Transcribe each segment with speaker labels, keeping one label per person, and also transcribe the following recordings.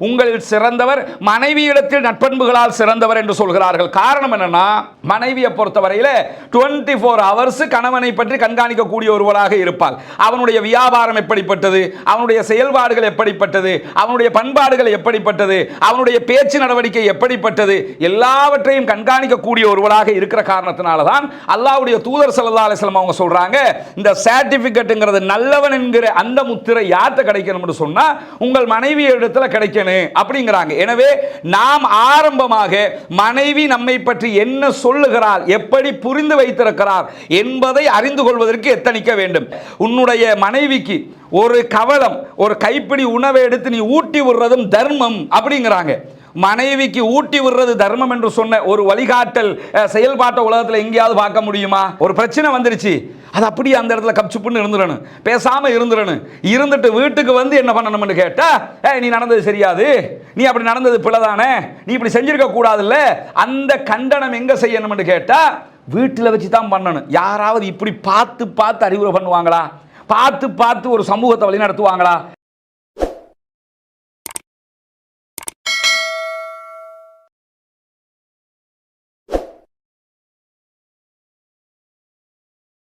Speaker 1: உங்களில் சிறந்தவர் மனைவியிடத்தில் நட்பண்புகளால் சிறந்தவர் என்று சொல்கிறார்கள். காரணம் என்னன்னா, மனைவியை பொறுத்தவரையில் 24 ஹவர்ஸ் கணவனை பற்றி கண்காணிக்கக்கூடிய ஒருவராக இருப்பாள். அவனுடைய வியாபாரம் எப்படிப்பட்டது, அவனுடைய செயல்பாடுகள் எப்படிப்பட்டது, அவனுடைய பண்பாடுகள் எப்படிப்பட்டது, அவனுடைய பேச்சு நடவடிக்கை எப்படிப்பட்டது, எல்லாவற்றையும் கண்காணிக்கக்கூடிய ஒருவராக இருக்கிற காரணத்தினால தான் அல்லாஹ்வுடைய தூதர் ஸல்லல்லாஹு அலைஹி வஸல்லம் அவங்க சொல்றாங்க, இந்த சர்டிபிகேட்ங்கிறது நல்லவன் என்கிற அந்த முத்திரை யார்கிட்ட கிடைக்கணும்னு சொன்னா உங்கள் மனைவி இடத்துல கிடைக்கணும் அப்படிங்கிறாங்க. எனவே நாம் ஆரம்பமாக மனைவி நம்மை பற்றி என்ன சொல்லுகிறார், எப்படி புரிந்து வைத்திருக்கிறார் என்பதை அறிந்து கொள்வதற்கு எத்தனிக்க வேண்டும். உன்னுடைய மனைவிக்கு ஒரு கவலம், ஒரு கைப்பிடி உணவை எடுத்து நீ ஊட்டி விடுறதும் தர்மம் அப்படிங்கிறாங்க. மனைவிக்கு ஊட்டி விடுறது தர்மம் என்று சொன்ன ஒரு வழிகாட்டல் செயல்பாட்டை உலகத்தில் எங்கேயாவது பார்க்க முடியுமா? ஒரு பிரச்சனை வந்துருச்சு, அது அப்படியே அந்த இடத்துல கப்சுப்புன்னு இருந்துடணும், பேசாம இருந்துடணும். இருந்துட்டு வீட்டுக்கு வந்து என்ன பண்ணணும்னு கேட்டா, நீ நடந்தது சரியாது, நீ அப்படி நடந்தது பிழைதானே, நீ இப்படி செஞ்சிருக்க கூடாதுல்ல, அந்த கண்டனம் எங்க செய்யணும்னு கேட்டா வீட்டில் வச்சு தான் பண்ணணும். யாராவது இப்படி பார்த்து பார்த்து அறிவுரை பண்ணுவாங்களா? பார்த்து பார்த்து ஒரு சமூகத்தை வழி நடத்துவாங்களா?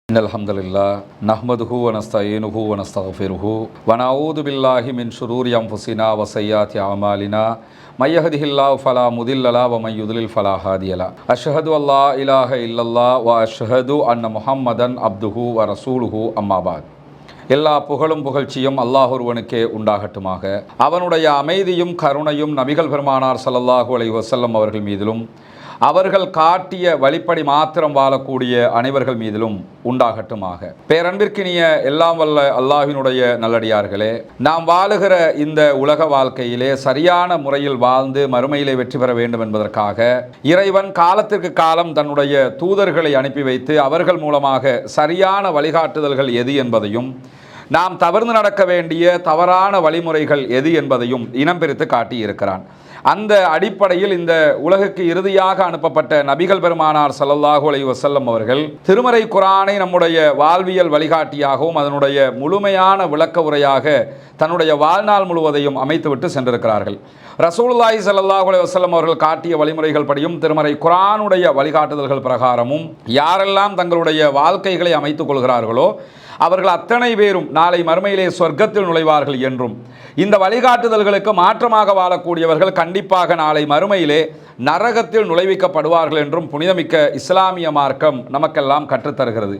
Speaker 1: அல்ஹம்துலில்லாஹ் நஹ்மதுஹு வ நஸ்தஈனுஹு வ நஸ்தக்ஃபிருஹு வ நஊது பில்லாஹி மின் ஷுரூரி அன்ஃபுஸினா வ ஸய்யிஆத்தி அமாலினா மை யஹ்திஹில்லாஹு ஃபலா முதில்ல லஹு வ மை யுத்லில் ஃபலா ஹாதிய லஹு அஷ்ஹது அல்லா இலாஹ இல்லல்லாஹ் வ அஷ்ஹது அன்ன முஹம்மதன் அப்துஹு வ ரசூலுஹு அம்மா பஅத். எல்லா புகழும் புகழ்ச்சியும் அல்லாஹ் ஒருவனுக்கே உண்டாகட்டுமாக. அவனுடைய அமைதியும் கருணையும் நபிகள் பெருமானார் ஸல்லல்லாஹு அலைஹி வஸல்லம் அவர்கள் மீதிலும் அவர்கள் காட்டிய வழிப்படி மாத்திரம் வாழக்கூடிய அனைவர்கள் மீதிலும் உண்டாகட்டுமாக. பேரன்பிற்கினிய எல்லாம் வல்ல அல்லாஹ்வினுடைய நல்லடியார்களே, நாம் வாழுகிற இந்த உலக வாழ்க்கையிலே சரியான முறையில் வாழ்ந்து மறுமையிலே வெற்றி பெற வேண்டும் என்பதற்காக இறைவன் காலத்திற்கு காலம் தன்னுடைய தூதர்களை அனுப்பி வைத்து அவர்கள் மூலமாக சரியான வழிகாட்டுதல்கள் எது என்பதையும், நாம் தவிர்த்து நடக்க வேண்டிய தவறான வழிமுறைகள் எது என்பதையும் இனம் பிரித்து காட்டியிருக்கிறான். அந்த அடிப்படையில் இந்த உலகுக்கு இறுதியாக அனுப்பப்பட்ட நபிகள் பெருமானார் ஸல்லல்லாஹு அலைஹி வஸல்லம் அவர்கள் திருமறை குர்ஆனை நம்முடைய வாழ்வியல் வழிகாட்டியாகவும் அதனுடைய முழுமையான விளக்க உரையாக தன்னுடைய வாழ்நாள் முழுவதையும் அமைத்துவிட்டு சென்றிருக்கிறார்கள். ரசூலுல்லாஹி ஸல்லல்லாஹு அலைஹி வஸல்லம் அவர்கள் காட்டிய வழிமுறைகள் படியும் திருமறை குர்ஆனுடைய வழிகாட்டுதல்கள் பிரகாரமும் யாரெல்லாம் தங்களுடைய வாழ்க்கைகளை அமைத்துக் கொள்கிறார்களோ அவர்கள் அத்தனை பேரும் நாளை மறுமையிலே சொர்க்கத்தில் நுழைவார்கள் என்றும், இந்த வழிகாட்டுதல்களுக்கு மாற்றமாக வாழக்கூடியவர்கள் கண்டிப்பாக நாளை மறுமையிலே நரகத்தில் நுழைவிக்கப்படுவார்கள் என்றும் புனிதமிக்க இஸ்லாமிய மார்க்கம் நமக்கெல்லாம் கற்றுத்தருகிறது.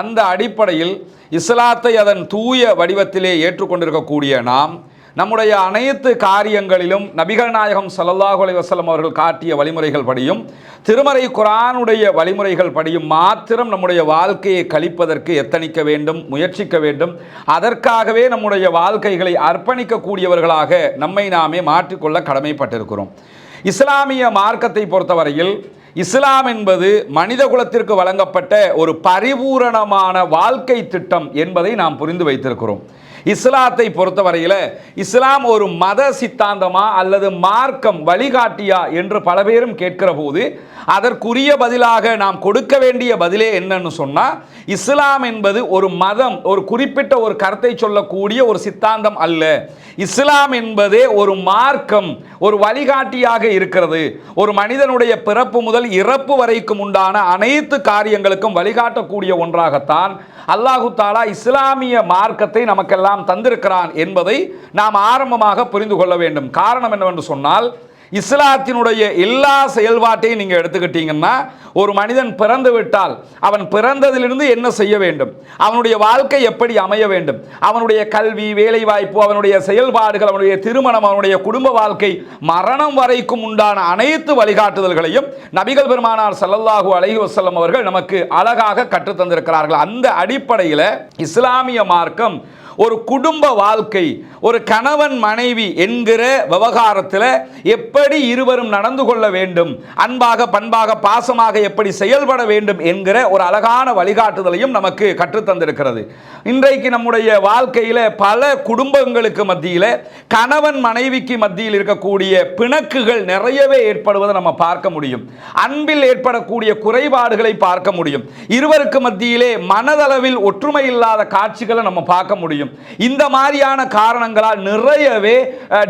Speaker 1: அந்த அடிப்படையில் இஸ்லாத்தை அதன் தூய வடிவத்திலே ஏற்றுக்கொண்டிருக்கக்கூடிய நாம் நம்முடைய அனைத்து காரியங்களிலும் நபிகள் நாயகம் ஸல்லல்லாஹு அலைஹி வஸல்லம் அவர்கள் காட்டிய வழிமுறைகள் படியும் திருமறை குர்ஆனுடைய வழிமுறைகள் படியும் மாத்திரம் நம்முடைய வாழ்க்கையை கழிப்பதற்கு எத்தனிக்க வேண்டும், முயற்சிக்க வேண்டும். அதற்காகவே நம்முடைய வாழ்க்கைகளை அர்ப்பணிக்கக்கூடியவர்களாக நம்மை நாமே மாற்றிக்கொள்ள கடமைப்பட்டிருக்கிறோம். இஸ்லாமிய மார்க்கத்தை பொறுத்தவரையில் இஸ்லாம் என்பது மனித குலத்திற்கு வழங்கப்பட்ட ஒரு பரிபூரணமான வாழ்க்கை திட்டம் என்பதை நாம் புரிந்து வைத்திருக்கிறோம். இஸ்லாத்தை பொறுத்தவரையில் இஸ்லாம் ஒரு மத சித்தாந்தமா அல்லது மார்க்கம் வழிகாட்டியா என்று பல பேரும் கேட்கிற போது அதற்குரிய பதிலாக நாம் கொடுக்க வேண்டிய பதிலே என்னன்னு சொன்னா, இஸ்லாம் என்பது ஒரு மதம், ஒரு குறிப்பிட்ட ஒரு கருத்தை சொல்லக்கூடிய ஒரு சித்தாந்தம் அல்ல. இஸ்லாம் என்பதே ஒரு மார்க்கம், ஒரு வழிகாட்டியாக இருக்கிறது. ஒரு மனிதனுடைய பிறப்பு முதல் இறப்பு வரைக்கும் உண்டான அனைத்து காரியங்களுக்கும் வழிகாட்டக்கூடிய ஒன்றாகத்தான் அல்லாஹு தாலா இஸ்லாமிய மார்க்கத்தை நமக்கெல்லாம் தந்திருக்கிறான் என்பதை நாம் ஆரம்பமாக புரிந்து கொள்ள வேண்டும். காரணம் என்னவென்று சொன்னால், இஸ்லாத்தினுடைய எல்லா செயல்பாட்டையும் நீங்கள் எடுத்துக்கிட்டீங்கன்னா, ஒரு மனிதன் பிறந்து விட்டால் அவன் பிறந்ததிலிருந்து என்ன செய்ய வேண்டும், அவனுடைய வாழ்க்கை எப்படி அமைய வேண்டும், அவனுடைய கல்வி, வேலைவாய்ப்பு, அவனுடைய செயல்பாடுகள், அவனுடைய திருமணம், அவனுடைய குடும்ப வாழ்க்கை, மரணம் வரைக்கும் உண்டான அனைத்து வழிகாட்டுதல்களையும் நபிகள் பெருமானார் ஸல்லல்லாஹு அலைஹி வஸல்லம் அவர்கள் நமக்கு அழகாக கற்றுத்தந்திருக்கிறார்கள். அந்த அடிப்படையில் இஸ்லாமிய மார்க்கம் ஒரு குடும்ப வாழ்க்கை, ஒரு கணவன் மனைவி என்கிற விவகாரத்தில் எப்படி இருவரும் நடந்து கொள்ள வேண்டும், அன்பாக பண்பாக பாசமாக எப்படி செயல்பட வேண்டும் என்கிற ஒரு அழகான வழிகாட்டுதலையும் நமக்கு கற்றுத்தந்திருக்கிறது. இன்றைக்கு நம்முடைய வாழ்க்கையில் பல குடும்பங்களுக்கு மத்தியில் கணவன் மனைவிக்கு மத்தியில் இருக்கக்கூடிய பிணக்குகள் நிறையவே ஏற்படுவதை நம்ம பார்க்க முடியும். அன்பில் ஏற்படக்கூடிய குறைபாடுகளை பார்க்க முடியும். இருவருக்கு மத்தியிலே மனதளவில் ஒற்றுமை இல்லாத காட்சிகளை நம்ம பார்க்க முடியும். இந்த மாதிரியான காரணங்களால் நிறையவே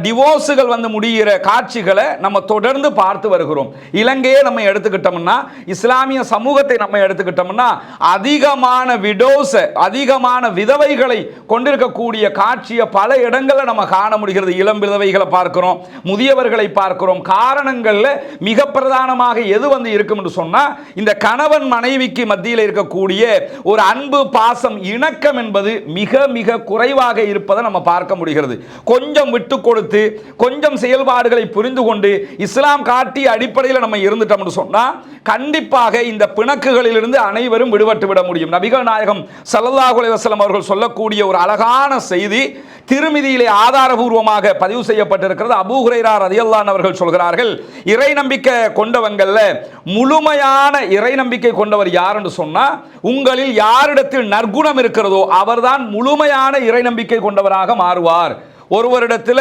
Speaker 1: டிவோர்ஸுகள் வந்து முடிகிற காட்சிகளை நம்ம தொடர்ந்து பார்த்து வருகிறோம். இலங்கையை நம்ம எடுத்துக்கிட்டோம்னா, இஸ்லாமிய சமூகத்தை நம்ம எடுத்துக்கிட்டோம்னா, அதிகமான விடோஸ், அதிகமான விதவைகளை கொண்டிருக்கக்கூடிய காட்சியை பல இடங்களில் நம்ம காண முடிகிறது. இளம் விதவைகளை பார்க்கிறோம், முதியவர்களை பார்க்கிறோம். காரணங்கள்ல மிக பிரதானமாக எது வந்து இருக்கும் என்று சொன்னா, இந்த கணவன் மனைவிக்கு மத்தியில் இருக்கக்கூடிய ஒரு அன்பு, பாசம், இணக்கம் என்பது மிக மிக குறைவாக இருப்பதை நம்ம பார்க்க முடிகிறது. கொஞ்சம் விட்டு கொடுத்து, கொஞ்சம் செயல்பாடுகளை புரிந்து கொண்டு இஸ்லாம் காட்டிய அடிப்படையில் நம்ம இருந்துட்டோம்னு சொன்னா, கண்டிப்பாக இந்த பிணக்குகளிலிருந்து அனைவரும் விடுபட்டு விட முடியும். நபிகள் நாயகம் ஸல்லல்லாஹு அலைஹி வஸல்லம் அவர்கள் சொல்லக்கூடிய ஒரு அழகான செய்தி திருமிதியிலே ஆதாரபூர்வமாக பதிவு செய்யப்பட்டிருக்கிறது. அபூ ஹுரைரா ரலியல்லாஹு அன்ஹு அவர்கள் சொல்கிறார்கள், இறை நம்பிக்கை கொண்டவங்கள்ல முழுமையான இறை நம்பிக்கை கொண்டவர் யார் என்று சொன்னா, உங்களில் யாரிடத்தில் நற்குணம் இருக்கிறதோ அவர்தான் முழுமையான இறை நம்பிக்கை கொண்டவராக மாறுவார். ஒருவரிடத்தில்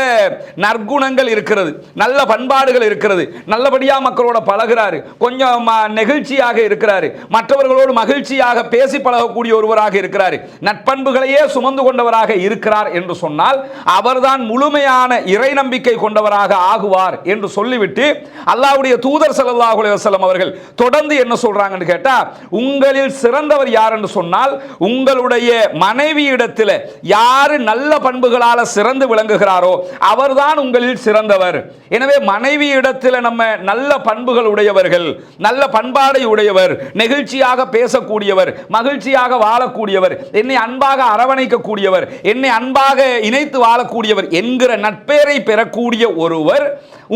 Speaker 1: நற்குணங்கள் இருக்கிறது, நல்ல பண்பாடுகள் இருக்கிறது, நல்லபடியாக மக்களோட பழகிறாரு, கொஞ்சம் நெகிழ்ச்சியாக இருக்கிறாரு, மற்றவர்களோடு மகிழ்ச்சியாக பேசி பழகக்கூடிய ஒருவராக இருக்கிறார், நட்பண்புகளையே சுமந்து கொண்டவராக இருக்கிறார் என்று சொன்னால் அவர்தான் முழுமையான இறை நம்பிக்கை கொண்டவராக ஆகுவார் என்று சொல்லிவிட்டு அல்லாஹ்வுடைய தூதர் ஸல்லல்லாஹு அலைஹி வஸல்லம் அவர்கள் தொடர்ந்து என்ன சொல்றாங்கன்னு கேட்டா, உங்களில் சிறந்தவர் யார் என்று சொன்னால் உங்களுடைய மனைவியிடத்தில் யாரு நல்ல பண்புகளால் சிறந்து விளங்குகிறாரோ அவர்தான் உங்களில் சிறந்தவர். எனவே மனைவி இடத்தில் நம்ம நல்ல பண்புகள் உடையவர்கள், நல்ல பண்பாடை உடையவர், நெகிழ்ச்சியாக பேசக்கூடியவர், மகிழ்ச்சியாக வாழக்கூடியவர், என்னை அன்பாக அரவணைக்கக்கூடியவர், என்னை அன்பாக இணைத்து வாழக்கூடியவர் என்கிற நட்பேரை பெறக்கூடிய ஒருவர்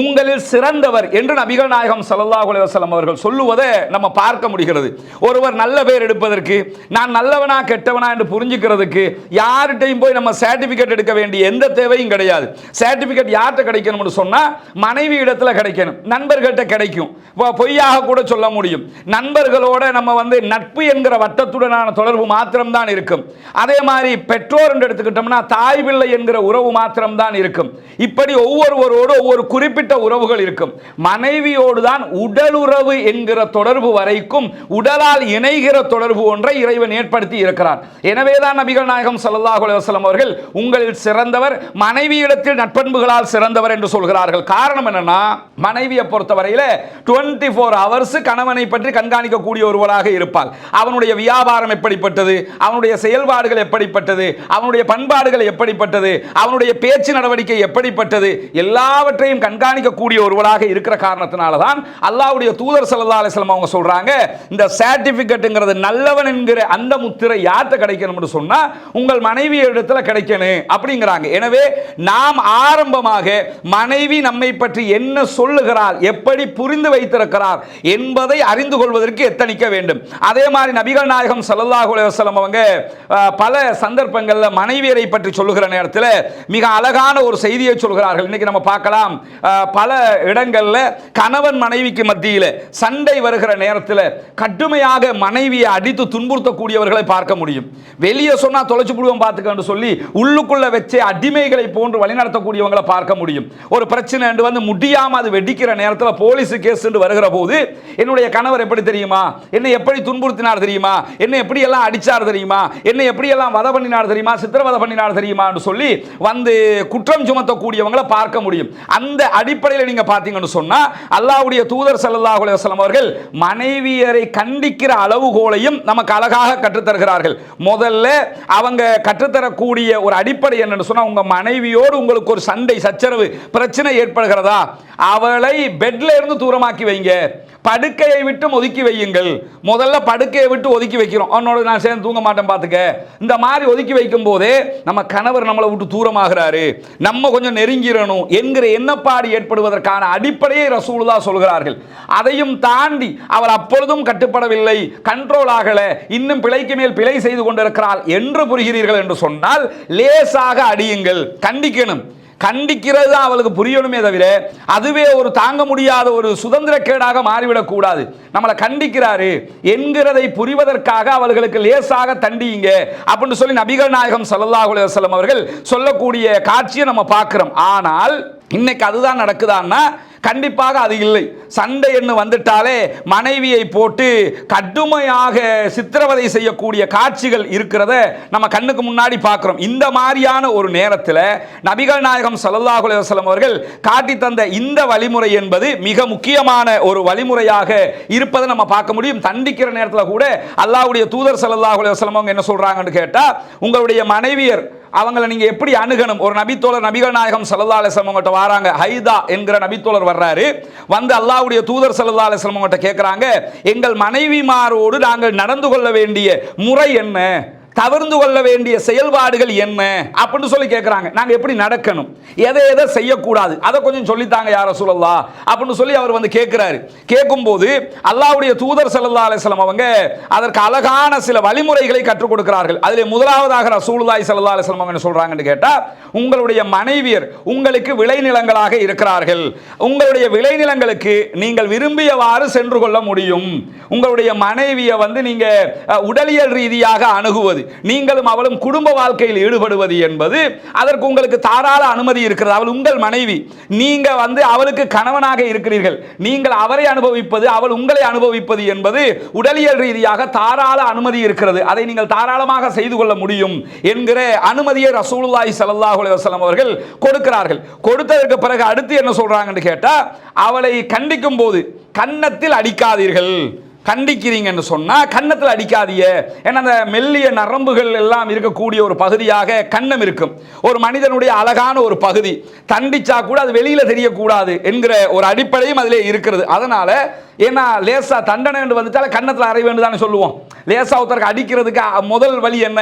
Speaker 1: உங்களில் சிறந்தவர் என்று நபிகள் நாயகம் ஸல்லல்லாஹு அலைஹி வஸல்லம் அவர்கள் சொல்லுவதை நம்ம பார்க்க முடிகிறது. ஒருவர் நல்ல பேர் எடுப்பதற்கு, நான் நல்லவனா கெட்டவனா என்று புரிஞ்சுக்கிறதுக்கு யார்கிட்டையும் போய் நம்ம சர்டிபிகேட் எடுக்க வேண்டிய எந்த தேவையும் கிடையாது. சர்டிபிகேட் யார்கிட்ட கிடைக்கணும்னு சொன்னா மனைவி இடத்துல கிடைக்கணும், நண்பர்கிட்ட கிடைக்கும், பொய்யாக கூட சொல்ல முடியும். நண்பர்களோட நம்ம வந்து நட்பு என்கிற வட்டத்துடனான தொடர்பு மாத்திரம்தான் இருக்கும். அதே மாதிரி பெற்றோர் என்று எடுத்துக்கிட்டோம்னா தாய் பிள்ளை என்கிற உறவு மாத்திரம்தான் இருக்கும். இப்படி ஒவ்வொருவரோடு ஒவ்வொரு குறிப்பிட்ட உறவுகள் இருக்கும். மனைவியோடு தான் உடல் உறவு என்கிற தொடர்பு வரைக்கும் உடலால் இணைகிற தொடர்பு ஒன்றை இறைவன் ஏற்படுத்தி இருக்கிறார். எனவேதான் நபிகள் நாயகம் ஸல்லல்லாஹு அலைஹி வஸல்லம் அவர்கள் உங்களில் சிறந்தவர் மனைவியிடத்தில் நட்பண்புகளால் சிறந்தவர் என்று சொல்கிறார்கள். காரணம் என்னன்னா, மனைவியை பொறுத்தவரையில 24 ஹவர்ஸ் கணவனை பற்றி கண்காணிக்கக்கூடிய ஒருவராக இருப்பாள். அவனுடைய வியாபாரம் எப்படிப்பட்டது, அவனுடைய செயல்பாடுகள் எப்படிப்பட்டது, அவனுடைய பண்பாடுகள் எப்படிப்பட்டது, அவனுடைய பேச்சு நடவடிக்கை எப்படிப்பட்டது, எல்லாவற்றையும் கண்காணிக்கக்கூடிய ஒருவராக இருக்கிற காரணத்தினால தான் அல்லாஹ்வுடைய தூதர் ஸல்லல்லாஹு அலைஹி வஸல்லம் அவங்க சொல்றாங்க, இந்த சர்டிபிகேட்ங்கிறது நல்லவன் என்கிற அந்த முத்திரை யார்கிட்ட கிடைக்கணும்னு சொன்னா உங்கள் மனைவி இடத்துல கிடைக்கணும் அப்படிங்கிறாங்க. எனவே நாம் ஆரம்பமாக மனைவி நம்மை பற்றி என்ன சொல்லுகிறார், எப்படி புரிந்து வைத்திருக்கிறார் என்பதை அறிந்து கொள்வதற்கு எத்தனிக்க வேண்டும். அதே மாதிரி நபிகள் நாயகம் ஸல்லல்லாஹு அலைஹி வஸல்லம் அவங்க பல சந்தர்ப்பங்களில் மனைவியரை பற்றி சொல்லுகிற நேரத்தில் மிக அழகான ஒரு செய்தியை சொல்கிறார்கள். இன்னைக்கு நம்ம பார்க்கலாம், பல இடங்களில் கணவன் மனைவிக்கு மத்தியில் சண்டை வருகிற நேரத்தில் கடுமையாக மனைவியை அடித்து துன்புறுத்தக்கூடியவர்களை பார்க்க முடியும். வெளியே சொன்னா தொலைச்சு புடுவோம் பார்த்துக்கன்னு சொல்லி உள்ளுக்குள்ள வச்சே அடிமைகளை போன்று வழிநடத்தக்கூடியவங்களை பார்க்க முடியும். ஒரு பிரச்சனை வந்து முடியாம அது வெடிக்கிற நேரத்தில் போலீஸ் கேஸ் வருகிற போது என்னுடைய கணவர் எப்படி தெரியுமா, என்னை எப்படி துன்புறுத்தினார் தெரியுமா, என்னை எப்படி எல்லாம் அடிச்சார் தெரியுமா, என்னை எப்படி எல்லாம் வதை பண்ணினார் தெரியுமா, சித்திரவதை பண்ணினார் தெரியுமா என்று சொல்லி வந்து குற்றம் சுமத்தக்கூடியவங்களை பார்க்க முடியும். அந்த அடிப்படையில் நீங்க பார்த்தீங்கன்னு சொன்னா அல்லாஹ்வுடைய தூதர் ஸல்லல்லாஹு அலைஹி வஸல்லம் அவர்கள் மனைவியரை கண்டிக்கிற அளவுகோலையும் நமக்கு அழகாக கற்றுத்தருகிறார்கள். முதல்ல அவங்க கற்றுத்தரக்கூடிய ஒரு அடிப்படை என்னன்னு சொன்னா, உங்க மனைவியோடு உங்களுக்கு ஒரு சண்டை சச்சரவு பிரச்சனை ஏற்படுகிறதா, அவளை பெட்ல இருந்து தூரமாக்கி வைங்க, படுக்கையை விட்டு ஒதுக்கி வையுங்கள். முதல்ல படுக்கையை விட்டு ஒதுக்கி வைக்கிறோம், அவனோட நான் சேர்ந்து தூங்க மாட்டேன் பார்த்துக்க, இந்த மாதிரி ஒதுக்கி வைக்கும் போதே நம்ம கணவர் நம்மளை விட்டு தூரமாகிறாரு, நம்ம கொஞ்சம் நெருங்கிடணும் என்கிற எண்ணப்பாடு ஏற்படுவதற்கான அடிப்படையை ரசூலுல்லாஹ் சொல்கிறார்கள். அதையும் தாண்டி அவள் அப்பொழுதும் கட்டுப்படவில்லை, கண்ட்ரோல் ஆகல, இன்னும் பிழைக்கு மேல் பிழை செய்து கொண்டிருக்கிறாள் என்று புரிகிறீர்கள் என்று சொன்னால் லேசாக அடியுங்கள், கண்டிக்கணும். கண்டிக்கிறது தான் அவளுக்கு புரியணுமே தவிர அதுவே ஒரு தாங்க முடியாத ஒரு சுதந்திரக்கேடாக மாறிவிடக் கூடாது. நம்மளை கண்டிக்கிறாரு என்கிறதை புரிவதற்காக அவர்களுக்கு லேசாக தண்டியுங்க அப்படின்னு சொல்லி நபிகள் நாயகம் ஸல்லல்லாஹு அலைஹி வஸல்லம் அவர்கள் சொல்லக்கூடிய காட்சியை நம்ம பார்க்கிறோம். ஆனால் இன்னைக்கு அதுதான் நடக்குதான்னா, கண்டிப்பாக அது இல்லை. சண்டை என்று வந்துட்டாலே மனைவியை போட்டு கடுமையாக சித்திரவதை செய்யக்கூடிய காட்சிகள் இருக்கிறத நம்ம கண்ணுக்கு முன்னாடி பார்க்கிறோம். இந்த மாதிரியான ஒரு நேரத்தில் நபிகள் நாயகம் ஸல்லல்லாஹு அலைஹி வஸல்லம் அவர்கள் காட்டி தந்த இந்த வழிமுறை என்பது மிக முக்கியமான ஒரு வழிமுறையாக இருப்பதை நம்ம பார்க்க முடியும். தண்டிக்கிற நேரத்தில் கூட அல்லாஹ்வுடைய தூதர் ஸல்லல்லாஹு அலைஹி வஸல்லம் அவங்க என்ன சொல்றாங்கன்னு கேட்டா, உங்களுடைய மனைவியர் அவங்களை நீங்க எப்படி அணுகணும். ஒரு நபித்தோழர் நபிகள் நாயகம் ஸல்லல்லாஹு அலைஹி வஸல்லம் கிட்ட வராங்க. ஹைதா என்கிற நபித்தோழர் வர்றாரு. வந்து அல்லாஹ்வுடைய தூதர் ஸல்லல்லாஹு அலைஹி வஸல்லம் கிட்ட கேட்கறாங்க, எங்கள் மனைவிமாரோடு நாங்கள் நடந்து கொள்ள வேண்டிய முறை என்ன, தவிர்த்து கொள்ள வேண்டிய செயல்பாடுகள் என்ன அப்படின்னு சொல்லி கேட்கிறாங்க. நாங்க எப்படி நடக்கணும், எதை எதை செய்யக்கூடாது, அதை கொஞ்சம் சொல்லித்தாங்க யா ரசூலல்லாஹ் அப்படின்னு சொல்லி அவர் வந்து கேட்கிறாரு. கேட்கும்போது அல்லாஹ்வுடைய தூதர் ஸல்லல்லாஹு அலைஹி வஸல்லம் அவங்க அதற்கு அழகான சில வழிமுறைகளை கற்றுக் கொடுக்கிறார்கள். அதிலே முதலாவதாக ரசூலுல்லாஹி ஸல்லல்லாஹு அலைஹி வஸல்லம் என்ன சொல்றாங்கன்னு கேட்டா, உங்களுடைய மனைவியர் உங்களுக்கு விளைநிலங்களாக இருக்கிறார்கள். உங்களுடைய விளைநிலங்களுக்கு நீங்கள் விரும்பியவாறு சென்று கொள்ள முடியும். உங்களுடைய மனைவியை வந்து நீங்க உடலியல் ரீதியாக அணுகுவது, நீங்களும் அவளும் குடும்ப வாழ்க்கையில் ஈடுபடுவது என்பது அதற்கு உங்களுக்கு தாராள அனுமதி இருக்கிறது. அவள் உங்கள் மனைவி, நீங்க வந்து அவளுக்கு கணவனாக இருக்கிறீர்கள். நீங்கள் அவரை அனுபவிப்பது, அவள் உங்களை அனுபவிப்பது என்பது உடலியல் ரீதியாக தாராள அனுமதி இருக்கிறது. அதை நீங்கள் தாராளமாக செய்து கொள்ள முடியும் என்கிற அனுமதியை ரசூலுல்லாஹி ஸல்லல்லாஹு அலைஹி வஸல்லம் அவர்கள் கொடுக்கிறார்கள். கொடுத்ததற்கு பிறகு அடுத்து என்ன சொல்றாங்கன்னு கேட்டா, அவளை கண்டிக்கும் போது கன்னத்தில் அடிக்காதீர்கள். கண்டிக்கிறீங்கன்னு சொன்னா கன்னத்தில் அடிக்காதீங்க. ஏன்னா அந்த மெல்லிய நரம்புகள் எல்லாம் இருக்கக்கூடிய ஒரு பகுதியாக கன்னம் இருக்கும். ஒரு மனிதனுடைய அழகான ஒரு பகுதி, தண்டிச்சா கூட அது வெளியில தெரியக்கூடாது என்கிற ஒரு அடிப்படையும் அதிலே இருக்கிறது. அதனால ஏன்னா லேசா தண்டனை வந்துட்டால கன்னத்தில் அறை வேண்டும் தானே சொல்லுவோம். லேசா ஒருத்தருக்கு அடிக்கிறதுக்கு முதல் வழி என்ன,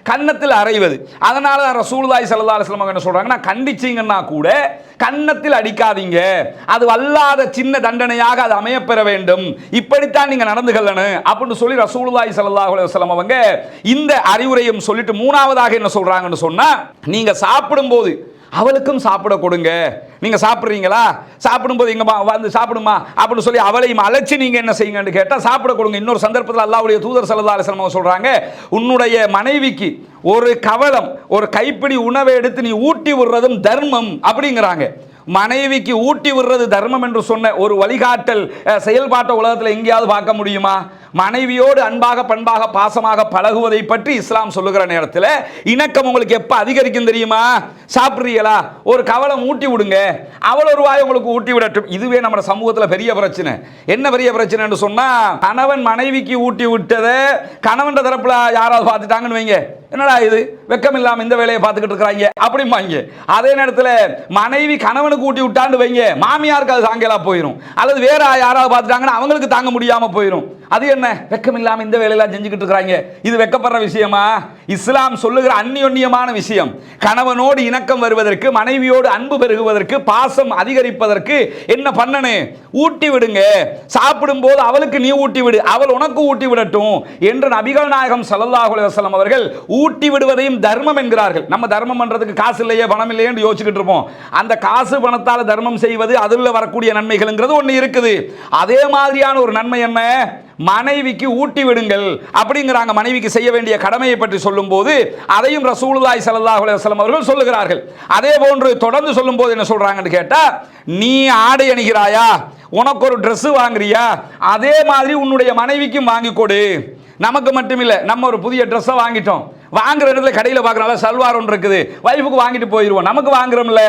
Speaker 1: கன்னத்தில் அறைவது. அதனால ரசூலுல்லாஹி ஸல்லல்லாஹு அலைஹி வஸல்லம் என்ன சொல்றாங்கன்னா, கண்டிச்சீங்கன்னா கூட கன்னத்தில் அடிக்காதீங்க, அது வல்லாத சின்ன தண்டனையாக அது அமையப்பெற வேண்டும், இப்படித்தான் நீங்க நடந்து கொள்ளணும் அப்படின்னு சொல்லி ரசூலுல்லாஹி ஸல்லல்லாஹு அலைஹி வஸல்லம் அவங்க இந்த அறிவுரையும் சொல்லிட்டு மூணாவதாக என்ன சொல்றாங்கன்னு சொன்னா, நீங்க சாப்பிடும்போது அவளுக்கும் சாப்பிட கொடுங்க. நீங்க சாப்பிடுறீங்களா, சாப்பிடும்போது எங்க வந்து சாப்பிடுமா அப்படின்னு சொல்லி அவளையும் அழைச்சி நீங்க என்ன செய்யுங்கன்னு கேட்டா சாப்பிட கொடுங்க. இன்னொரு சந்தர்ப்பத்தில் அல்லாஹ்வுடைய தூதர் ஸல்லல்லாஹு அலைஹி வஸல்லம் சொல்றாங்க, உன்னுடைய மனைவிக்கு ஒரு கவலம் ஒரு கைப்பிடி உணவை எடுத்து நீ ஊட்டி விடுறதும் தர்மம் அப்படிங்கிறாங்க. மனைவிக்கு ஊட்டி விடுறது தர்மம் என்று சொன்ன ஒரு வழிகாட்டல் செயல்பாட்டை உலகத்தில் எங்கேயாவது பார்க்க முடியுமா? மனைவியோடு அன்பாக பண்பாக பாசமாக பழகுவதை பற்றி இஸ்லாம் சொல்லுகிற நேரத்தில் இணக்கம் உங்களுக்கு எப்ப அதிகரிக்கும் தெரியுமா? சாப்பிட்றீங்களா, ஒரு கவலம் ஊட்டி விடுங்க, அவள் ஒரு வாய் உங்களுக்கு ஊட்டி விடட்டும். இதுவே நம்ம சமூகத்தில் பெரிய பிரச்சனை. என்ன பெரிய பிரச்சனைன்னு சொன்னா, கணவன் மனைவிக்கு ஊட்டி விட்டதை கணவன் தரப்புல யாராவது பார்த்துட்டாங்கன்னு வைங்க, என்னடா இது வெக்கம் இல்லாம இந்த வேலையை பார்த்துக்கிட்டு இருக்கிறாங்க அப்படிம்பாங்க. அதே நேரத்தில் மனைவி கணவனுக்கு ஊட்டி விட்டான்னு வைங்க, மாமியாருக்கு அது தாங்கலா போயிடும், அல்லது வேற யாராவது பார்த்துட்டாங்கன்னா அவங்களுக்கு தாங்க முடியாம போயிடும். அது என்ன வெக்கம் இல்லாம இந்த வேலையெல்லாம் செஞ்சுக்கிட்டு இருக்கிறாங்க, இது வெக்கப்படுற விஷயமா? இஸ்லாம் சொல்லுகிற அந்நியோன்யமான விஷயம். கணவனோடு இணக்கம் வருவதற்கு, மனைவியோடு அன்பு பெருகுவதற்கு, பாசம் அதிகரிப்பதற்கு என்ன பண்ணணும்? ஊட்டி விடுங்க. சாப்பிடும் போது அவளுக்கு நீ ஊட்டி விடு, அவள் உனக்கு ஊட்டி விடட்டும் என்று நபிகள் நாயகம் ஸல்லல்லாஹு அலைஹி வஸல்லம் அவர்கள் ஊட்டி விடுவதையும் தர்மம் என்கிறார்கள். நம்ம தர்மம் பண்றதுக்கு காசு இல்லையே பணம் இல்லையே என்று யோசிச்சுக்கிட்டு இருப்போம். அந்த காசு பணத்தால் தர்மம் செய்வது, அதில் வரக்கூடிய நன்மைகள்ங்கிறது ஒன்று இருக்குது. அதே மாதிரியான ஒரு நன்மை என்ன, மனைவிக்கு ஊட்டி விடுங்கள் அப்படிங்கிறாங்க. மனைவிக்கு செய்ய வேண்டிய கடமையை பற்றி சொல்லும் போது அதையும் ரசூலுல்லாஹி ஸல்லல்லாஹு அலைஹி வஸல்லம் அவர்கள் சொல்லுகிறார்கள். அதே போன்று தொடர்ந்து சொல்லும் போது என்ன சொல்றாங்கன்னு கேட்டா, நீ ஆடை அணிகிறாயா, உனக்கு ஒரு Dress வாங்குறியா, அதே மாதிரி உன்னுடைய மனைவிக்கும் வாங்கி கொடு. நமக்கு மட்டும் இல்லை, நம்ம ஒரு புதிய ட்ரெஸ்ஸை வாங்கிட்டோம், வாங்குற இடத்துல கடையில் பார்க்குறோம் சல்வார் ஒன்று இருக்குது, வைஃபுக்கு வாங்கிட்டு போயிடுவோம், நமக்கு வாங்குறோம்ல,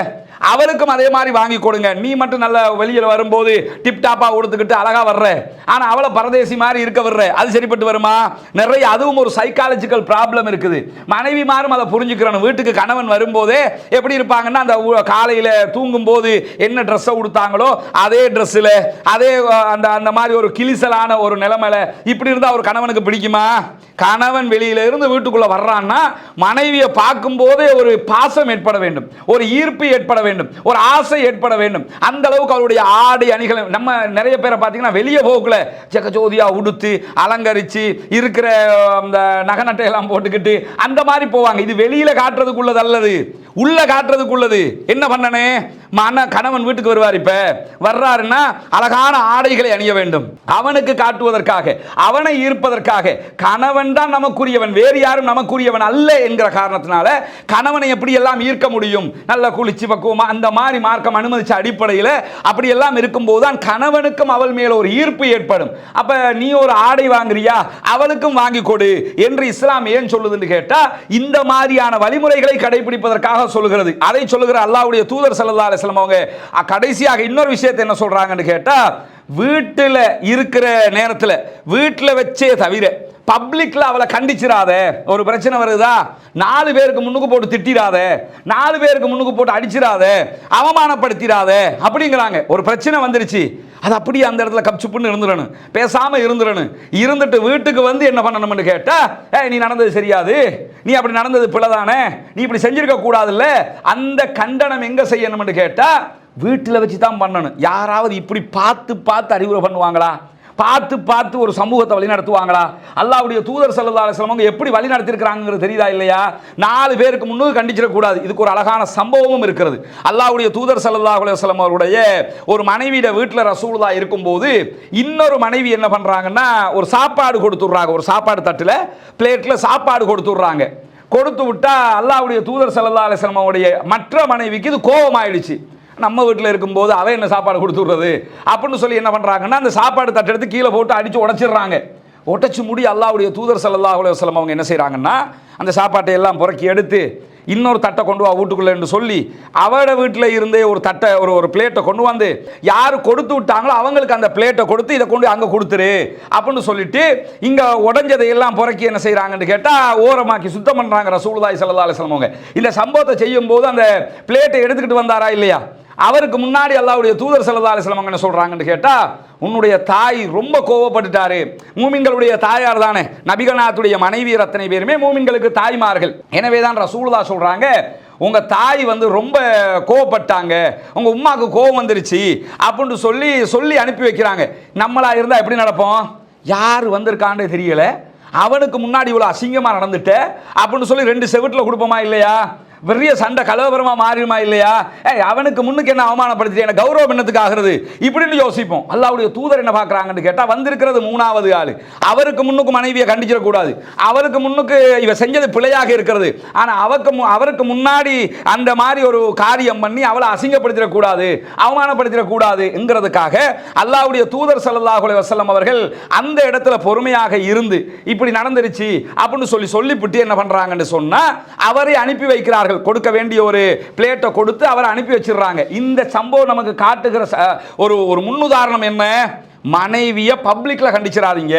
Speaker 1: அவருக்கும் அதே மாதிரி வாங்கி கொடுங்க. நீ மட்டும் நல்ல வெளியில் வரும்போது டிப்டாப்பாக கொடுத்துக்கிட்டு அழகாக வர்ற, ஆனால் அவளை பரதேசி மாதிரி இருக்க வர்ற, அது சரிப்பட்டு வருமா? நிறைய அதுவும் ஒரு சைக்காலஜிக்கல் ப்ராப்ளம் இருக்குது. மனைவி மாறும் அதை புரிஞ்சுக்கிறணும். வீட்டுக்கு கணவன் வரும்போதே எப்படி இருப்பாங்கன்னா, அந்த காலையில் தூங்கும் போது என்ன ட்ரெஸ்ஸை கொடுத்தாங்களோ அதே ட்ரெஸ்ஸில் அதே அந்த அந்த மாதிரி ஒரு கிளிசலான ஒரு நிலைமையில இப்படி இருந்தால் ஒரு கணவனுக்கு பிடிக்குமா? கணவன் வெளியில இருந்து வீட்டுக்குள்ள வர்றான்னா மனைவியை பார்க்கும் போதே ஒரு பாசம் ஏற்பட வேண்டும், ஒரு ஈர்ப்பு ஏற்பட வேண்டும், ஒரு ஆசை ஏற்பட வேண்டும். அந்த அளவுக்கு அவருடைய ஆடை அணிகளை நம்ம நிறைய பேரை பார்த்தீங்கன்னா வெளியே போக்குல ஜெகஜோதியா உடுத்து அலங்கரிச்சு இருக்கிற அந்த நகை நட்டையெல்லாம் போட்டுக்கிட்டு அந்த மாதிரி போவாங்க. இது வெளியில காட்டுறதுக்குள்ளது அல்லது, உள்ள காட்டுறதுக்குள்ளது என்ன பண்ணனே? கணவன் வீட்டுக்கு வருவார், இப்ப வர்றாருன்னா அழகான ஆடைகளை அணிய வேண்டும், அவனுக்கு காட்டுவதற்காக, அவனை ஈர்ப்பதற்காக. கணவன் தான் நமக்குரியவன், வேறு யாரும் நமக்குரியவன் அல்ல என்கிற காரணத்தினால கணவனை எப்படி எல்லாம் ஈர்க்க முடியும்? நல்ல குளிச்சு பக்குவமா அந்த மாதிரி மார்க்கம் அனுமதிச்ச அடிப்படையில் அப்படி எல்லாம் இருக்கும்போது தான் கணவனுக்கும் அவள் மேல ஒரு ஈர்ப்பு ஏற்படும். அப்ப நீ ஒரு ஆடை வாங்குறியா, அவளுக்கும் வாங்கி கொடு என்று இஸ்லாம் ஏன் சொல்லுதுன்னு கேட்டா, இந்த மாதிரியான வழிமுறைகளை கடைபிடிப்பதற்காக சொல்லுகிறது. அதை சொல்லுகிற அல்லாஹ்வுடைய தூதர் ஸல்லல்லாஹு அலைஹி வஸல்லம் அவங்க கடைசியாக இன்னொரு விஷயத்தை என்ன சொல்றாங்கன்னு கேட்டா, வீட்டில் இருக்கிற நேரத்தில் வீட்டில் வச்சே தவிர பப்ளிக்ல அவளை கண்டிச்சிடாத. ஒரு பிரச்சனை வருதா, 4 பேருக்கு முன்னுக்கு போட்டு திட்டிராத, 4 பேருக்கு முன்னுக்கு போட்டு அடிச்சிடாத, அவமானப்படுத்திடாத அப்படிங்கிறாங்க. ஒரு பிரச்சனை வந்துருச்சு, அது அப்படியே அந்த இடத்துல கப்சுப்புன்னு இருந்துடணும், பேசாம இருந்துடணும். இருந்துட்டு வீட்டுக்கு வந்து என்ன பண்ணணும்னு கேட்டா, நீ நடந்தது சரியாது, நீ அப்படி நடந்தது பிழைதானே, நீ இப்படி செஞ்சிருக்க கூடாதுல்ல. அந்த கண்டனம் எங்க செய்யணும்னு கேட்டா வீட்டில் வச்சு தான் பண்ணணும். யாராவது இப்படி பார்த்து பார்த்து அறிவுரை பண்ணுவாங்களா? பார்த்து பார்த்து ஒரு சமூகத்தை வழி நடத்துவாங்களா? அல்லாஹ்வுடைய தூதர் ஸல்லல்லாஹு அலைஹி வஸல்லம் எப்படி வழி நடத்திருக்கிறாங்கிறது தெரியுதா இல்லையா? 4 பேருக்கு முன்னுக்கு கண்டிச்சிடக்கூடாது. இதுக்கு ஒரு அழகான சம்பவமும் இருக்கிறது. அல்லாஹ்வுடைய தூதர் ஸல்லல்லாஹு அலைஹி வஸல்லம் அவருடைய ஒரு மனைவியிட வீட்டில் ரசூலுல்லாஹ் இருக்கும்போது இன்னொரு மனைவி என்ன பண்றாங்கன்னா, ஒரு சாப்பாடு கொடுத்துட்றாங்க. ஒரு சாப்பாடு தட்டில் பிளேட்ல சாப்பாடு கொடுத்துட்றாங்க. கொடுத்து விட்டா அல்லாஹ்வுடைய தூதர் ஸல்லல்லாஹு அலைஹி வஸல்லம் அவருடைய மற்ற மனைவிக்கு இது கோபம் ஆயிடுச்சு. நம்ம வீட்டில் இருக்கும்போது அவன் என்ன சாப்பாடு கொடுத்து விடுறது அப்படின்னு சொல்லி என்ன பண்ணுறாங்கன்னா, அந்த சாப்பாடு தட்டை எடுத்து கீழே போட்டு அடித்து உடைச்சிடுறாங்க. உடைச்சு முடி அல்லாஹ்வுடைய தூதர் ஸல்லல்லாஹு அலைஹி வஸல்லம் அவங்க என்ன செய்கிறாங்கன்னா, அந்த சாப்பாட்டை எல்லாம் புறக்கி எடுத்து இன்னொரு தட்டை கொண்டு வா வீட்டுக்குள்ளே என்று சொல்லி அவட வீட்டில் இருந்தே ஒரு தட்டை ஒரு பிளேட்டை கொண்டு வந்து யார் கொடுத்து விட்டாங்களோ அவங்களுக்கு அந்த பிளேட்டை கொடுத்து இதை கொண்டு அங்கே கொடுத்துரு அப்படின்னு சொல்லிட்டு இங்கே உடஞ்சதை எல்லாம் புறக்கி என்ன செய்கிறாங்கன்னு கேட்டால் ஓரமாக்கி சுத்தம் பண்ணுறாங்க ரசூலுல்லாஹி ஸல்லல்லாஹு அலைஹி வஸல்லம் அவங்க. இந்த சம்பவத்தை செய்யும் போது அந்த பிளேட்டை எடுத்துக்கிட்டு வந்தாரா இல்லையா, அவருக்கு முன்னாடி அல்லாஹ்வுடைய தூதர் ஸல்லல்லாஹு அலைஹி வஸல்லம் என்ன சொல்றாங்கன்னு கேட்டா, உன்னுடைய தாய் ரொம்ப கோபப்பட்டுட்டாரு. மூமின்களுடைய தாயார் தானே, நபிகள்நாயகத்துடைய மனைவியர் அத்தனை பேருமே மூமின்களுக்கு தாய்மார்கள். எனவே தான் ரசூலுல்லாஹ் சொல்றாங்க, உங்க தாய் வந்து ரொம்ப கோபப்பட்டாங்க, உங்க உம்மாக்கு கோபம் வந்துருச்சு அப்படின்னு சொல்லி அனுப்பி வைக்கிறாங்க. நம்மளா இருந்தா எப்படி நடப்போம்? யார் வந்திருக்கான்னு தெரியல, அவனுக்கு முன்னாடி இவ்வளவு அசிங்கமா நடந்துட்ட அப்படின்னு சொல்லி 2 செவிட்டில் கொடுப்போமா இல்லையா? பெரிய சண்டை கலவரமா மாறிடுமா இல்லையா? அவனுக்கு முன்னுக்கு என்ன அவமானப்படுத்தி என்ன கௌரவம் என்னத்துக்கு ஆகிறது இப்படின்னு யோசிப்போம். அல்லாஹ்வுடைய தூதர் என்ன பார்க்குறாங்கன்னு கேட்டால், வந்திருக்கிறது 3வது ஆள், அவருக்கு முன்னுக்கு மனைவியை கண்டிச்சிடக்கூடாது, அவருக்கு முன்னுக்கு இவ செஞ்சது பிழையாக இருக்கிறது, ஆனால் அவருக்கு முன்னாடி அந்த மாதிரி ஒரு காரியம் பண்ணி அவளை அசிங்கப்படுத்திடக்கூடாது, அவமானப்படுத்திடக்கூடாதுங்கிறதுக்காக அல்லாஹ்வுடைய தூதர் ஸல்லல்லாஹு அலைஹி வஸல்லம் அவர்கள் அந்த இடத்துல பொறுமையாக இருந்து இப்படி நடந்துருச்சு அப்படின்னு சொல்லிவிட்டு என்ன பண்றாங்கன்னு சொன்னா அவரை அனுப்பி வைக்கிறார்கள். கொடுக்க வேண்டிய ஒரு பிளேட்டை கொடுத்து அவரை அனுப்பி வச்சிடுறாங்க. இந்த சம்பவம் நமக்கு காட்டுகிற ஒரு முன்னுதாரணம் என்ன? மனைவியை பப்ளிக்ல கண்டிச்சிடாதீங்க.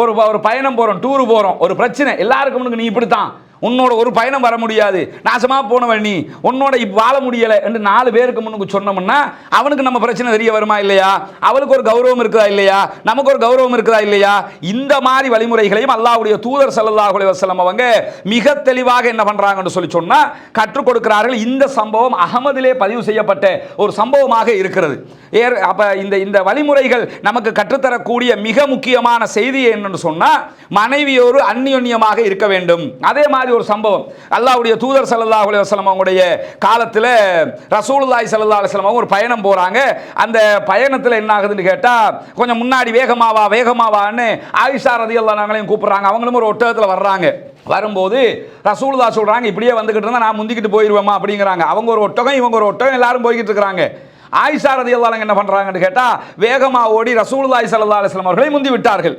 Speaker 1: ஒரு பயணம் போறோம், டூர் போறோம், ஒரு பிரச்சனை, எல்லாருக்கும் முன்னுக்கு நீ இப்படித்தான், உன்னோட ஒரு பயணம் வர முடியாது, நாசமா போனவன் நீ, உன்னோட இப்ப வாழ முடியலை என்று 4 பேருக்கு முன்னுக்கு சொன்னோம்னா அவனுக்கு நம்ம பிரச்சனை தெரிய வருமா இல்லையா? அவளுக்கு ஒரு கௌரவம் இருக்குதா இல்லையா? நமக்கு ஒரு கௌரவம் இருக்குதா இல்லையா? இந்த மாதிரி வழிமுறைகளையும் அல்லாஹ்வுடைய தூதர் ஸல்லல்லாஹு அலைஹி வஸல்லம் அவங்க மிக தெளிவாக என்ன பண்றாங்கன்னு சொன்னா கற்றுக் கொடுக்கிறார்கள். இந்த சம்பவம் அகமதிலே பதிவு செய்யப்பட்ட ஒரு சம்பவமாக இருக்கிறது. அப்ப இந்த வழிமுறைகள் நமக்கு கற்றுத்தரக்கூடிய மிக முக்கியமான செய்தி என்னன்னு சொன்னா, மனைவியோடு அந்நியோன்யமாக இருக்க வேண்டும். அதே மாதிரி ஒரு சம்பவம் அல்லாஹ்வுடைய தூதர் ஸல்லல்லாஹு அலைஹி வஸல்லம் அவங்களுடைய காலத்தில் ரசூலுல்லாஹி ஸல்லல்லாஹு அலைஹி வஸல்லம் ஒரு பயணம் போறாங்க. அந்த பயணத்தில் என்ன ஆகுதுன்னு கேட்டா, கொஞ்சம் முன்னாடி வேகமாவான்னு ஆயிஷா ரலியல்லாஹு அன்ஹாவையும் கூப்பிடுறாங்க. அவங்களும் ஒரு ஒட்டகத்தில் வர்றாங்க. வரும்போது ரசூலுல்லாஹ் சொல்றாங்க, இப்படியே வந்துகிட்டு இருந்தா நான் முந்திக்கிட்டு போயிருவேமா அப்படிங்கிறாங்க. அவங்க ஒரு ஒட்டகம், இவங்க ஒரு ஒட்டகம், எல்லாரும் போய்கிட்டு இருக்கிறாங்க. ஆயிஷா ரலியல்லாஹு அன்ஹா என்ன பண்றாங்கன்னு கேட்டா, வேகமா ஓடி ரசூலுல்லாஹி ஸல்லல்லாஹு அலைஹி வஸல்லம் அவர்களை முந்தி விட்டார்கள்.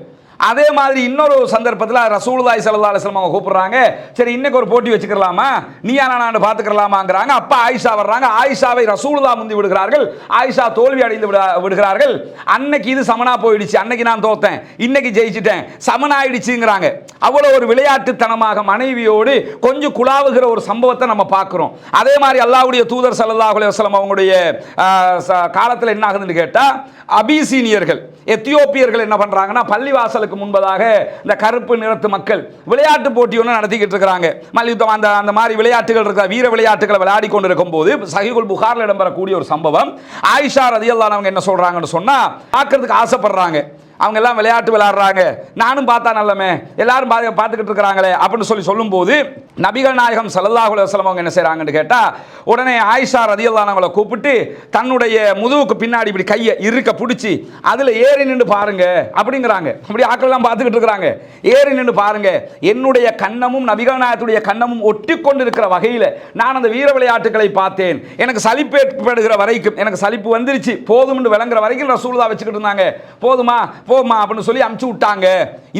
Speaker 1: அதே மாதிரி இன்னொரு சந்தர்ப்பத்தில் ரசூலுல்லாஹி ஸல்லல்லாஹு அலைஹி வஸல்லம் அவங்க கூப்பிடுறாங்க, சரி இன்னைக்கு ஒரு போட்டி வச்சுக்கலாமா, நீயா நான் பார்த்துக்கலாமாங்கிறாங்க. அப்ப ஆயிஷா வர்றாங்க, ஆயிஷாவை ரசூலுல்லாஹ் முந்தி விடுகிறார்கள். ஆயிஷா தோல்வி அடைந்து விடுகிறார்கள். அன்னைக்கு இது சமனா போயிடுச்சு, அன்னைக்கு நான் தோத்தேன், இன்னைக்கு ஜெயிச்சிட்டேன், சமனாயிடுச்சுங்கிறாங்க. அவ்வளவு ஒரு விளையாட்டுத்தனமாக மனைவியோடு கொஞ்சம் குழாவுகிற ஒரு சம்பவத்தை நம்ம பார்க்கிறோம். அதே மாதிரி அல்லாஹ்வுடைய தூதர் ஸல்லல்லாஹு அலைஹி வஸல்லம் அவங்களுடைய காலத்தில் என்ன ஆகுதுன்னு கேட்டா, அபிசீனியர்கள் எத்தியோப்பியர்கள் என்ன பண்றாங்கன்னா, பள்ளிவாசலுக்கு முன்பதாக இந்த கருப்பு நிறத்து மக்கள் விளையாட்டு போட்டி ஒன்று நடத்திக்கிட்டு இருக்கிறாங்க. மல்யுத்தம் அந்த மாதிரி விளையாட்டுகள் இருக்கிற வீர விளையாட்டுகளை விளையாடி கொண்டு இருக்கும் போது சஹீஹுல் புகாரில் இடம்பெறக்கூடிய ஒரு சம்பவம். ஆயிஷா ரலியல்லாஹு அன்ஹா என்ன சொல்றாங்கன்னு சொன்னா, பார்க்கறதுக்கு ஆசைப்படுறாங்க. அவங்க எல்லாம் விளையாட்டு விளையாடுறாங்க, நானும் பார்த்தா நல்லமே, எல்லாரும் பார்த்துக்கிட்டு இருக்கிறாங்களே அப்படின்னு சொல்லும்போது நபிகள் நாயகம் ஸல்லல்லாஹு அலைஹி வஸல்லம் அவங்க என்ன செய்றாங்கன்னு கேட்டா, உடனே ஆயிஷா ரலியல்லாஹு அன்ஹா கூப்பிட்டு தன்னுடைய முதுகுக்கு பின்னாடி இப்படி கையை இருக்க பிடிச்சி அதுல ஏறி நின்று பாருங்க அப்படிங்கிறாங்க. அப்படி ஆட்கள் எல்லாம் பார்த்துக்கிட்டு இருக்கிறாங்க. ஏறி நின்று பாருங்க, என்னுடைய கண்ணமும் நபிகள் நாயகத்துடைய கண்ணமும் ஒட்டி கொண்டு இருக்கிற வகையில் நான் அந்த வீர விளையாட்டுகளை பார்த்தேன். எனக்கு சலிப்பு ஏற்படுகிற வரைக்கும், எனக்கு சலிப்பு வந்துருச்சு போதும்னு விளங்குற வரைக்கும் ரசூலுல்லாஹ் வச்சுக்கிட்டு இருந்தாங்க. போதுமா போமா அப்படின்னு சொல்லி அமுச்சு விட்டாங்க.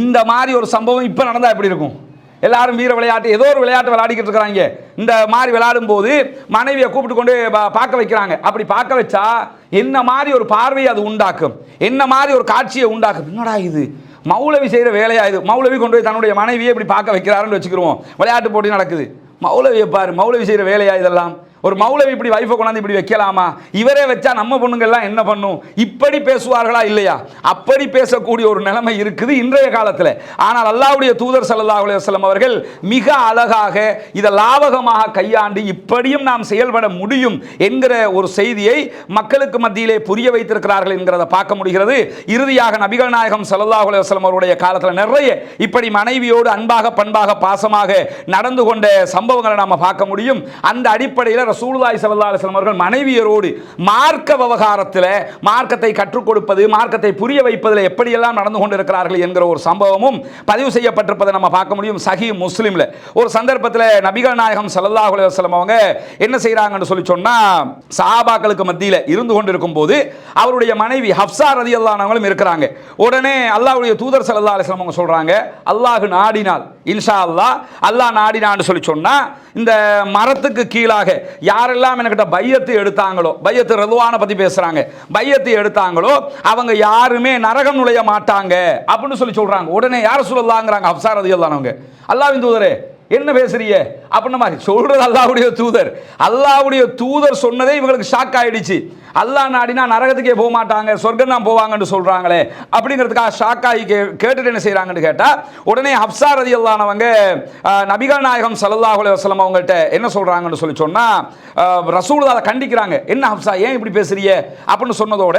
Speaker 1: இந்த மாதிரி ஒரு சம்பவம் இப்ப நடந்தா எப்படி இருக்கும்? எல்லாரும் வீர விளையாட்டு ஏதோ ஒரு விளையாட்டு விளையாடிக்கிட்டு இருக்கிறாங்க. இந்த மாதிரி விளையாடும் போது மனைவியை கூப்பிட்டு கொண்டு பார்க்க வைக்கிறாங்க. அப்படி பார்க்க வச்சா என்ன மாதிரி ஒரு பார்வையை அது உண்டாக்கும், என்ன மாதிரி ஒரு காட்சியை உண்டாக்கும். என்னடா இது மௌலவி செய்கிற வேலையா? இது மௌலவி கொண்டு போய் தன்னுடைய மனைவியை இப்படி பார்க்க வைக்கிறாருன்னு வச்சுக்கிறோம். விளையாட்டு போட்டி நடக்குது, மௌலவியை பாரு, மௌலவி செய்கிற வேலையா இதெல்லாம்? ஒரு மௌலவி இப்படி வைஃபை கொண்டாந்து இப்படி வைக்கலாமா? இவரே வச்சா நம்ம பொண்ணுங்கள்லாம் என்ன பண்ணும்? இப்படி பேசுவார்களா இல்லையா? அப்படி பேசக்கூடிய ஒரு நிலைமை இருக்குது இன்றைய காலத்தில். ஆனால் அல்லாஹ்வுடைய தூதர் ஸல்லல்லாஹு அலைஹி வஸல்லம் அவர்கள் மிக அழகாக இதை லாவகமாக கையாண்டு இப்படியும் நாம் செயல்பட முடியும் என்கிற ஒரு செய்தியை மக்களுக்கு மத்தியிலே புரிய வைத்திருக்கிறார்கள் என்கிறத பார்க்க முடிகிறது. இறுதியாக நபிகள் நாயகம் ஸல்லல்லாஹு அலைஹி வஸல்லம் அவருடைய காலத்தில் நிறைய இப்படி மனைவியோடு அன்பாக பண்பாக பாசமாக நடந்து கொண்ட சம்பவங்களை நாம் பார்க்க முடியும். அந்த அடிப்படையில் ரசூலுல்லாஹி ஸல்லல்லாஹு அலைஹி வஸல்லம் அவர்கள் மனைவியரோடு மார்க்க விவகாரத்தில் மார்க்கத்தை கற்றுக் கொடுப்பது, மார்க்கத்தை புரிய வைப்பதில் எப்படியெல்லாம் நடந்து கொண்டிருக்கிறார்கள் என்கிற ஒரு சம்பவமும் பதிவு செய்யப்பட்டிருப்பதை நம்ம பார்க்க முடியும். சஹீஹ் முஸ்லிம்ல ஒரு சந்தர்ப்பத்தில் நபிகள் நாயகம் ஸல்லல்லாஹு அலைஹி வஸல்லம் அவங்க என்ன செய்றாங்கன்னு சொல்லி சொன்னா, சஹாபாக்களுக்கு மத்தியில் இருந்து கொண்டிருக்கும் போது அவருடைய மனைவி ஹப்ஸா ரலியல்லாஹு அன்ஹாவும் இருக்கிறாங்க. உடனே அல்லாஹ்வுடைய தூதர் ஸல்லல்லாஹு அலைஹி வஸல்லம் அவங்க சொல்றாங்க, அல்லாஹ் நாடினால் இன்ஷா அல்லாஹ், அல்லாஹ் நாடினான்னு சொல்லி சொன்னா இந்த மரத்துக்கு கீழாக யாரெல்லாம் என்கிட்ட பையத்து எடுத்தாங்களோ, பையத்து ரதுவான பத்தி பேசுறாங்க, பையத்து எடுத்தாங்களோ அவங்க யாருமே நரகம் நுழைய மாட்டாங்க அப்படின்னு சொல்றாங்க. உடனே யார் சொல்லலாங்கிறாங்க ஹப்ஸா ரலியல்லாஹு அன்ஹா, அல்லாஹ்வின் தூதரே என்ன பேசுறீங்க அப்படின்ன மாதிரி சொல்றது அல்லாஹ்வுடைய தூதர். அல்லாஹ்வுடைய தூதர் சொன்னதே இவங்களுக்கு ஷாக் ஆயிடுச்சு. அல்லாஹ் நாடினா நரகத்துக்கே போக மாட்டாங்க, சொர்க்கம் தான் போவாங்கன்னு சொல்றாங்களே அப்படிங்கிறதுக்காக ஷாக் ஆகி கேட்டுட்டு என்ன செய்யறாங்கன்னு கேட்டா, உடனே ஹப்ஸா ரலியல்லாஹு அன்ஹா நபிகள் நாயகம் ஸல்லல்லாஹு அலைஹி வஸல்லம் அவங்கள்ட்ட என்ன சொல்றாங்கன்னு சொல்லி சொன்னா, ரசூலுல்லாஹ் கண்டிக்கிறாங்க. என்ன ஹப்ஸா ஏன் இப்படி பேசுறீங்க அப்படின்னு சொன்னதோட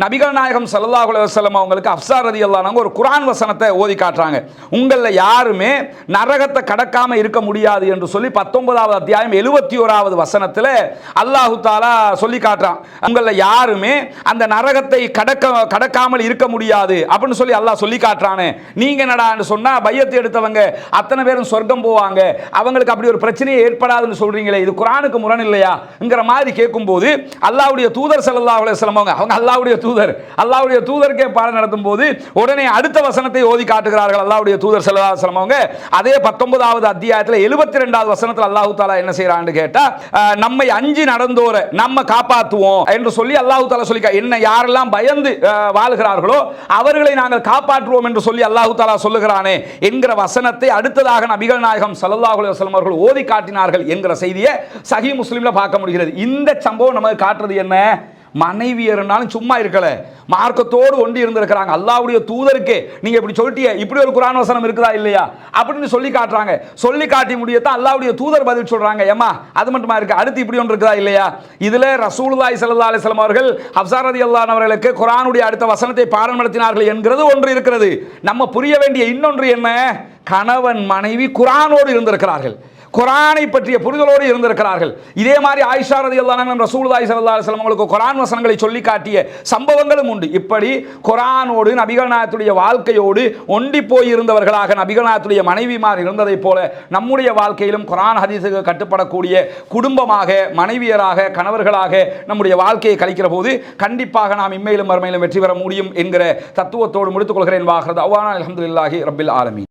Speaker 1: நபிகள் நாயகம் ஸல்லல்லாஹு அலைஹி வஸல்லம் அவங்களுக்கு ஹப்ஸா ரலியல்லாஹு அன்ஹா ஒரு குர்ஆன் வசனத்தை ஓதி காட்டுறாங்க. உங்கள யாருமே நரகத்தை கடக்காம இருக்க முடியாது என்று சொல்லி 19வது அத்தியாயம் 71வது வசனத்தில் அல்லாஹ் தஆலா சொல்லி காட்டுறான். உங்கள யாருமே அந்த நரகத்தை கடக்காமல் இருக்க முடியாது அப்படின்னு சொல்லி அல்லாஹ் சொல்லி காட்டுறானே, நீங்க என்னடான்னு சொன்னா பையத்து எடுத்தவங்க அத்தனை பேரும் சொர்க்கம் போவாங்க, அவங்களுக்கு அப்படி ஒரு பிரச்சனையே ஏற்படாதுன்னு சொல்றீங்களே, இது குர்ஆனுக்கு முரண் இல்லையாங்கிற மாதிரி கேட்கும்போது அல்லாஹ்வுடைய தூதர் ஸல்லல்லாஹு அலைஹி வஸல்லம் அவங்க அல்லாஹ்வுடைய தூதருக்கே பாடம் நடத்தும் போது உடனே அடுத்த வசனத்தை ஓதி காட்டுகிறார்கள். அல்லாஹ்வுடைய தூதர் ஸல்லல்லாஹு அலைஹி வஸல்லம் அவங்க அதே 19வது அத்தியாயத்தில் 72வது வசனத்தில் அல்லாஹ் தஆலா என்ன செய்றான்னு கேட்டா, நம்மை அஞ்சி நடந்தோரை நம்ம காப்பாற்றுவோம் என்று சொல்லி அல்லாஹ் தஆலா சொல்லி, என்ன யாரெல்லாம் பயந்து வாழ்கிறார்களோ அவர்களை நாங்கள் காப்பாற்றுவோம் என்று சொல்லி அல்லாஹ் தஆலா சொல்லுகிறானே என்கிற வசனத்தை அடுத்ததாக நபிகள் நாயகம் ஸல்லல்லாஹு அலைஹி வஸல்லம் அவர்கள் ஓதி காட்டினார்கள் என்கிற செய்தியை சஹீஹ் முஸ்லிம்ல பார்க்க முடிகிறது. இந்த சம்பவம் நமக்கு காட்டுறது என்ன? மனைவியர்னாலும் சும்மா இருக்கல, மார்க்கத்தோடு ஒண்டி இருந்திருக்கிறாங்க. அல்லாஹ்வுடைய தூதருக்கு நீங்க இப்படி சொல்லிட்டீங்க, இப்படி ஒரு குர்ஆன் வசனம் இருக்குதா இல்லையா அப்படின்னு சொல்லி காட்டுறாங்க. சொல்லி காட்டி முடியத்தான் அல்லாஹ்வுடைய தூதர் பதில் சொல்றாங்க, ஏமா அது மட்டுமா இருக்கு, அடுத்து இப்படி ஒன்று இருக்குதா இல்லையா? இதுல ரசூலுல்லாஹி ஸல்லல்லாஹு அலைஹி வஸல்லம் அவர்கள் ஹப்ஸா ரலியல்லாஹு அன்ஹா அவர்களுக்கு குர்ஆனுடைய அடுத்த வசனத்தை பாடம் நடத்தினார்கள் என்கிறது ஒன்று இருக்கிறது. நம்ம புரிய வேண்டிய இன்னொன்று என்ன? கணவன் மனைவி குர்ஆனோடு இருந்திருக்கிறார்கள், குர்ஆனை பற்றிய புரிதலோடு இருந்திருக்கிறார்கள். இதே மாதிரி ஆயிஷா ரலியல்லாஹு அன்ஹா ரசூலுல்லாஹி ஸல்லல்லாஹு அலைஹி வஸல்லம் அவங்களுக்கு குர்ஆன் வசனங்களை சொல்லி காட்டிய சம்பவங்களும் உண்டு. இப்படி குர்ஆனோடு நபிகள் நாயகத்துடைய வாழ்க்கையோடு ஒண்டி போய் இருந்தவர்களாக நபிகள் நாயகத்துடைய மனைவிமார் இருந்ததைப் போல நம்முடைய வாழ்க்கையிலும் குர்ஆன் ஹதீஸுக்கு கட்டுப்படக்கூடிய குடும்பமாக, மனைவியராக, கணவர்களாக நம்முடைய வாழ்க்கையை கழிக்கிற போது கண்டிப்பாக நாம் இம்மையிலும் மறுமையிலும் வெற்றி பெற முடியும் என்கிற தத்துவத்தோடு முடித்துக் கொள்கிறேன். வாஹிரு தஅவானா அல்ஹம்துலில்லாஹி ரப்பில் ஆலமீன்.